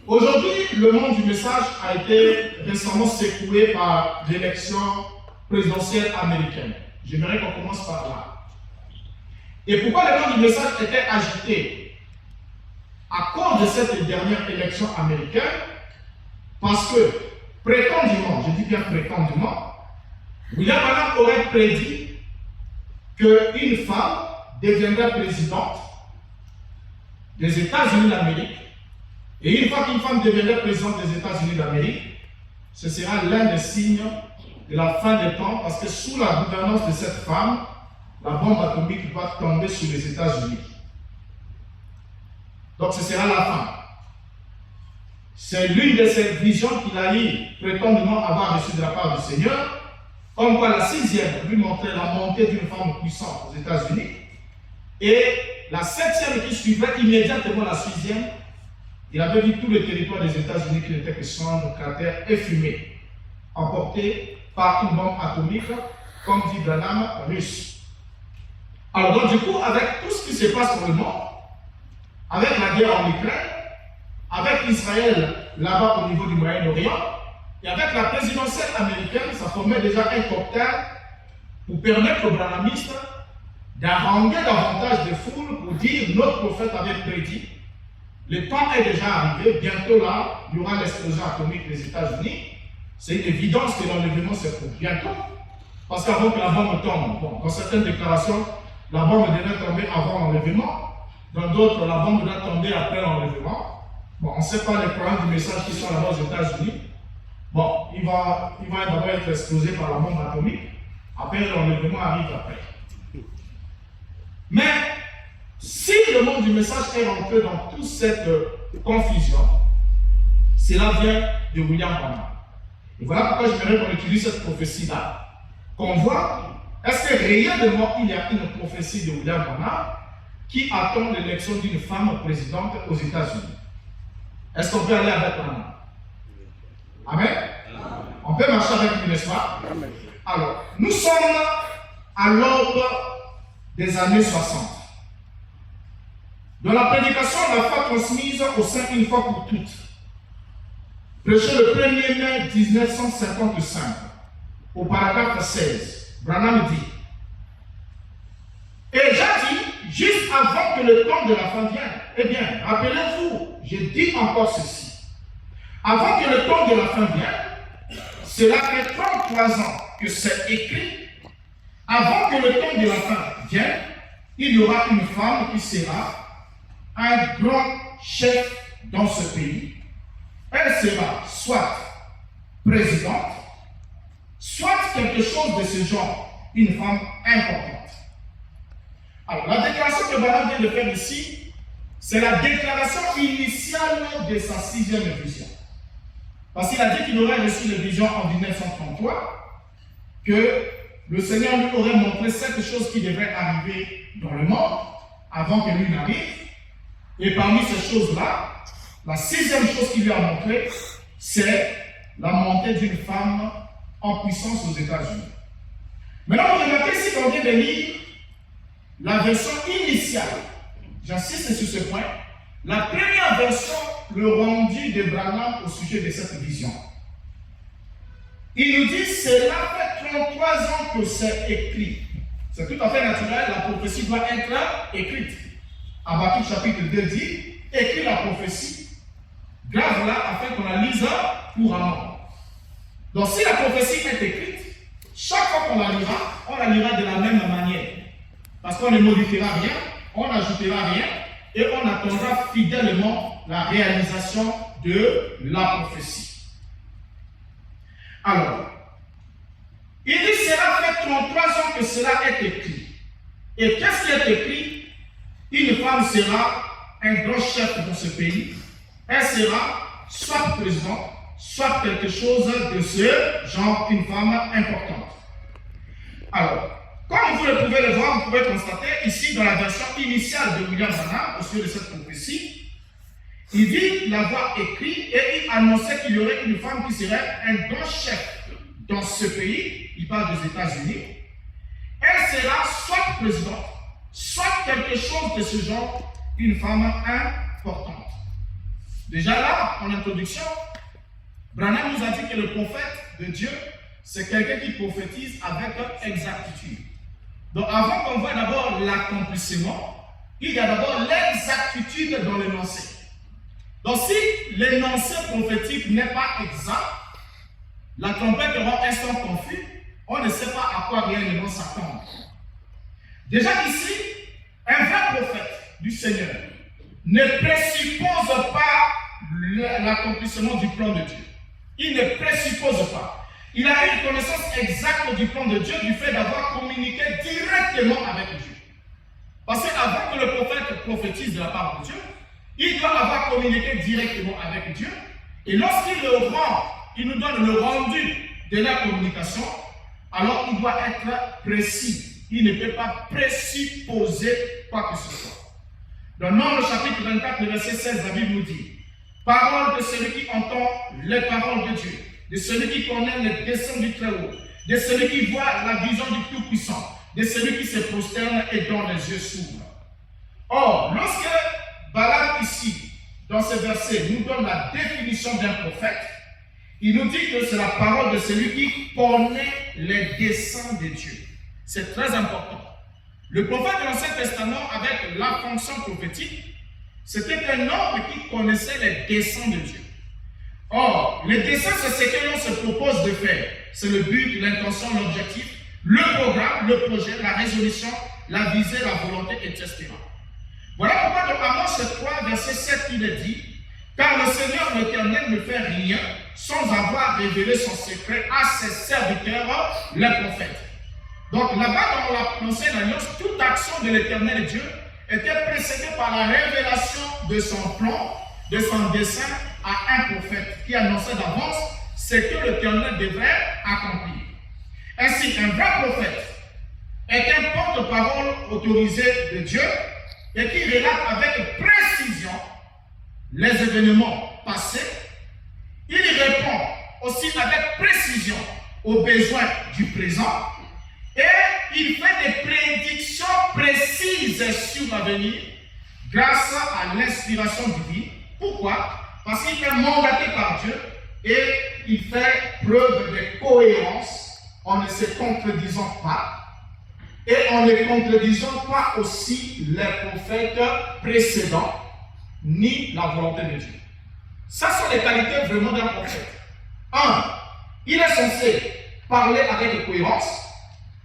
Aujourd'hui, le monde du message a été récemment secoué par l'élection présidentielle américaine. J'aimerais qu'on commence par là. Et pourquoi le monde du message était agité? À cause de cette dernière élection américaine, parce que prétendument, je dis bien prétendument, William Branham aurait prédit qu'une femme deviendrait présidente des États-Unis d'Amérique. Et une fois qu'une femme deviendrait présidente des États-Unis d'Amérique, ce sera l'un des signes de la fin des temps, parce que sous la gouvernance de cette femme, la bombe atomique va tomber sur les États-Unis. Donc ce sera la fin. C'est l'une de ces visions qu'il a eu, prétendument avoir reçu de la part du Seigneur, comme quoi la sixième lui montrait la montée d'une femme puissante aux États-Unis, et la septième qui suivrait immédiatement la sixième, il avait vu tout le territoire des États-Unis qui n'était que cendres, cratères et fumée, emporté par une bombe atomique, comme dit Branham, russe. Alors donc du coup, avec tout ce qui se passe dans le monde, avec la guerre en Ukraine, avec Israël là-bas au niveau du Moyen-Orient, et avec la présidentielle américaine, ça formait déjà un cocktail pour permettre aux branhamistes d'haranguer davantage de foules pour dire notre prophète avait prédit. Le temps est déjà arrivé, bientôt là, il y aura l'explosion atomique des États-Unis. C'est une évidence que l'enlèvement c'est pour bientôt. Parce qu'avant que la bombe tombe, bon, dans certaines déclarations, la bombe devrait tomber avant l'enlèvement. Dans d'autres, la bombe doit tomber après l'enlèvement. Bon, on ne sait pas les problèmes du message qui sont là-bas aux États-Unis. Bon, il va d'abord être explosé par la bombe atomique. Après, l'enlèvement arrive après. Mais, si le monde du message est rentré dans toute cette confusion, cela vient de William Branham. Et voilà pourquoi j'aimerais qu'on utilise cette prophétie-là. Qu'on voit, est-ce que réellement il y a une prophétie de William Branham qui attend l'élection d'une femme présidente aux États-Unis? Est-ce qu'on peut aller avec Branham? Amen. On peut marcher avec lui, n'est-ce pas? Alors, nous sommes à l'aube des années 60. Dans la prédication de la foi transmise aux saints une fois pour toutes, prêché le 1er mai 1955, au paragraphe 16, Branham dit: et j'ai dit, juste avant que le temps de la fin vienne, eh bien, rappelez-vous, j'ai dit encore ceci. Avant que le temps de la fin vienne, cela fait 33 ans que c'est écrit. Avant que le temps de la fin vienne, il y aura une femme qui sera un grand chef dans ce pays. Elle sera soit présidente, soit quelque chose de ce genre, une femme importante. Alors, la déclaration que Branham vient de faire ici, c'est la déclaration initiale de sa sixième vision. Parce qu'il a dit qu'il aurait reçu la vision en 1933, que le Seigneur lui aurait montré 7 choses qui devraient arriver dans le monde avant que lui n'arrive. Et parmi ces choses-là, la sixième chose qu'il lui a montrée, c'est la montée d'une femme en puissance aux États-Unis. Maintenant, vous remarquez si on vient de lire la version initiale, j'insiste sur ce point, la première version, le rendu de Branham au sujet de cette vision. Il nous dit, cela fait 33 ans que c'est écrit. C'est tout à fait naturel, la prophétie doit être écrite. Habakkuk chapitre 2 dit, écris la prophétie, grave-la afin qu'on la lise couramment. Donc si la prophétie est écrite, chaque fois qu'on la lira de la même manière. Parce qu'on ne modifiera rien, on n'ajoutera rien, et on attendra fidèlement la réalisation de la prophétie. Alors, il dit, cela fait 33 ans que cela est écrit. Et qu'est-ce qui est écrit? Une femme sera un grand chef dans ce pays. Elle sera soit présidente, soit quelque chose de ce genre, une femme importante. Alors, comme vous le pouvez le voir, vous pouvez constater ici dans la version initiale de William Branham au sujet de cette prophétie, il dit l'avoir écrit et il annonçait qu'il y aurait une femme qui serait un grand chef dans ce pays. Il parle des États-Unis. Elle sera soit présidente, soit quelque chose de ce genre, une femme importante. Déjà là, en introduction, Branham nous a dit que le prophète de Dieu, c'est quelqu'un qui prophétise avec exactitude. Donc avant qu'on voit d'abord l'accomplissement, il y a d'abord l'exactitude dans l'énoncé. Donc si l'énoncé prophétique n'est pas exact, la trompette aura un son confus, on ne sait pas à quoi réellement s'attendre. Déjà ici, un vrai prophète du Seigneur ne présuppose pas l'accomplissement du plan de Dieu. Il ne présuppose pas. Il a une connaissance exacte du plan de Dieu du fait d'avoir communiqué directement avec Dieu. Parce qu'avant que le prophète prophétise de la part de Dieu, il doit avoir communiqué directement avec Dieu. Et lorsqu'il le rend, il nous donne le rendu de la communication, alors il doit être précis. Il ne peut pas présupposer quoi que ce soit. Dans Nombre chapitre 24, le verset 16, la Bible nous dit: parole de celui qui entend les paroles de Dieu, de celui qui connaît les desseins du Très-Haut, de celui qui voit la vision du Tout-Puissant, de celui qui se prosterne et dont les yeux s'ouvrent. Or, lorsque Balaam ici, dans ce verset, nous donne la définition d'un prophète, il nous dit que c'est la parole de celui qui connaît les desseins de Dieu. C'est très important. Le prophète de l'Ancien Testament, avec la fonction prophétique, c'était un homme qui connaissait les desseins de Dieu. Or, les desseins, c'est ce que l'on se propose de faire. C'est le but, l'intention, l'objectif, le programme, le projet, la résolution, la visée, la volonté, etc. Voilà pourquoi dans Amos 3, verset 7, il est dit: car le Seigneur l'Éternel ne fait rien sans avoir révélé son secret à ses serviteurs, les prophètes. Donc là-bas, dans l'Ancienne Alliance, toute action de l'Éternel Dieu était précédée par la révélation de son plan, de son dessein à un prophète qui annonçait d'avance ce que l'Éternel devrait accomplir. Ainsi, un vrai prophète est un porte-parole autorisé de Dieu et qui relate avec précision les événements passés. Il répond aussi avec précision aux besoins du présent et il fait des prédictions précises sur l'avenir grâce à l'inspiration divine. Pourquoi? Parce qu'il est mandaté par Dieu et il fait preuve de cohérence en ne se contredisant pas et en ne contredisant pas aussi les prophètes précédents ni la volonté de Dieu. Ça sont les qualités vraiment d'un prophète. 1. Il est censé parler avec cohérence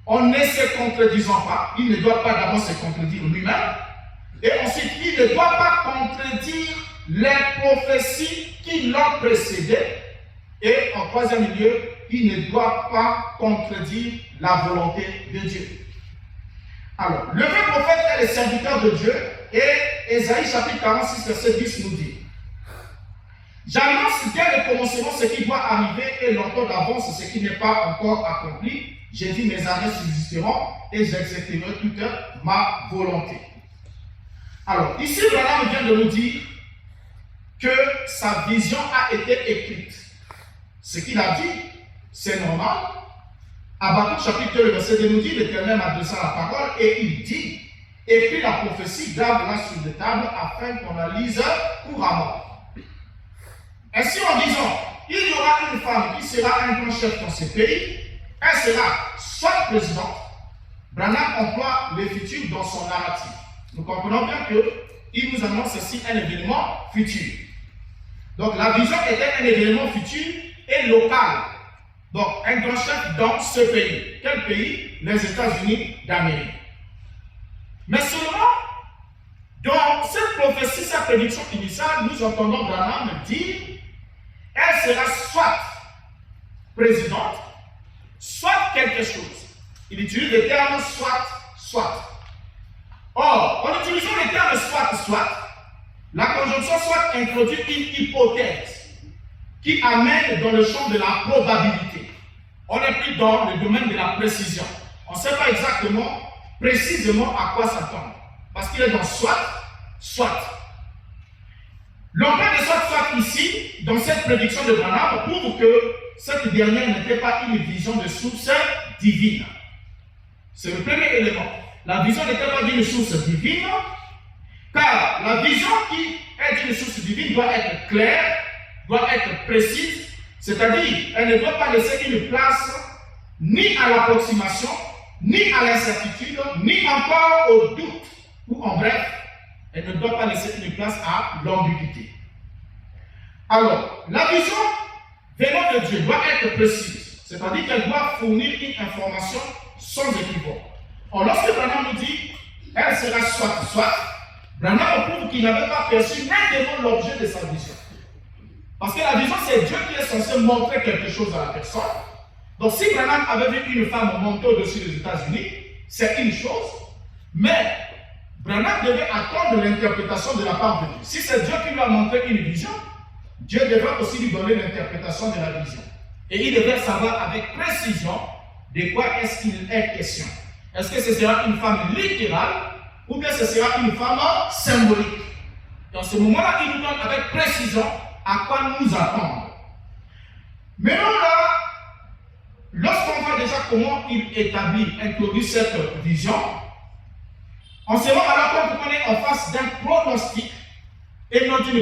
en ne se contredisant pas. Il ne doit pas d'abord se contredire lui-même. Et ensuite, il ne doit pas contredire les prophéties qui l'ont précédé. Et en troisième lieu, il ne doit pas contredire la volonté de Dieu. Alors, le vrai prophète est le serviteur de Dieu. Et Ésaïe chapitre 46, verset 10 nous dit: j'annonce dès le commencement ce qui doit arriver et longtemps d'avance ce qui n'est pas encore accompli. J'ai dit mes arrêts subsisteront et j'exécuterai toute ma volonté. Alors, ici, Branham vient de nous dire que sa vision a été écrite. Ce qu'il a dit, c'est normal. Habakkuk chapitre 2, verset 2 nous dit: l'Éternel m'adressa la parole et il dit: écris la prophétie, garde-la sur des tables afin qu'on la lise couramment. Ainsi, en disant, il y aura une femme qui sera un grand chef dans ce pays, elle sera soit présidente. Branham emploie le futur dans son narratif. Nous comprenons bien qu'il nous annonce ici un événement futur. Donc la vision était un événement futur et local. Donc un grand chef dans ce pays. Quel pays? Les États-Unis d'Amérique. Mais seulement, dans cette prophétie, cette prédiction initiale, nous entendons Branham dire: elle sera soit présidente, soit quelque chose. Il utilise le terme soit. Or, en utilisant le terme soit, la conjonction soit introduit une hypothèse qui amène dans le champ de la probabilité. On n'est plus dans le domaine de la précision. On ne sait pas exactement, précisément à quoi s'attendre. Parce qu'il est dans soit. L'emploi de soit ici, dans cette prédiction de Branham, prouve que cette dernière n'était pas une vision de source divine. C'est le premier élément. La vision n'était pas d'une source divine, Car la vision qui est une source divine doit être claire, doit être précise, c'est-à-dire elle ne doit pas laisser une place ni à l'approximation, ni à l'incertitude, ni encore au doute, ou en bref, elle ne doit pas laisser une place à l'ambiguïté. Alors, la vision venant de Dieu doit être précise, c'est-à-dire qu'elle doit fournir une information sans équivoque. Or, lorsque Branham nous dit, elle sera soit, Branham prouve qu'il n'avait pas perçu nettement l'objet de sa vision. Parce que la vision, c'est Dieu qui est censé montrer quelque chose à la personne. Donc, si Branham avait vu une femme monter au-dessus des États-Unis, c'est une chose, mais Branham devait attendre l'interprétation de la part de Dieu. Si c'est Dieu qui lui a montré une vision, Dieu devrait aussi lui donner l'interprétation de la vision. Et il devrait savoir avec précision de quoi est-ce qu'il est question. Est-ce que ce sera une femme littérale ou bien ce sera une femme symbolique? Dans ce moment-là, il nous donne avec précision à quoi nous attendre. Maintenant là, lorsqu'on voit déjà comment il établit, introduit cette vision, on se rend alors compte qu'on est en face d'un pronostic et non d'une